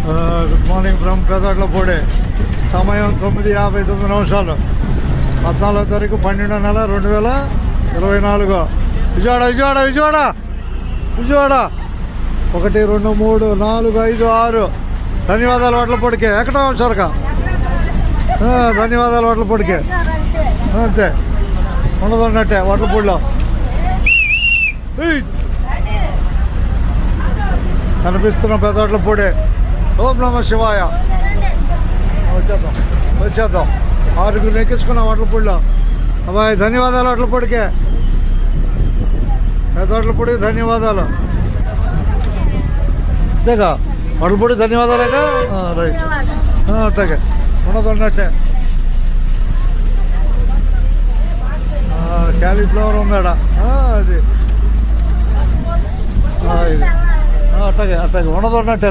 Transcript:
Good morning from పెదట్లపూడి. సమయం 9:59. 14వ తారీఖు 12వ నెల 2024. విజయవాడ 1, 2, 3, 4, 5, 6. ధన్యవాదాలు వడ్లపూడికి. ఎక్కడ సరక ధన్యవాదాలు వడ్లపూడికి. అంతే ఉండదున్నట్టే వడ్లపూడిలో కనిపిస్తున్న పెదట్లపూడి. ఓం నమ శివాయ. వచ్చేద్దాం 6 ఎక్కించుకున్నాం వడ్లపూడిలో. అబ్బాయి ధన్యవాదాలు వడ్లపూడికి. పెదట్లపూడికి ధన్యవాదాలు. అంతేగా వడ్లపూడి ధన్యవాదాలేగా. రైట్ అట్టాగే ఉన్నట్టే. క్యాలీఫ్లవర్ ఉందాడ. అది అట్టాగే ఉన్నట్టే.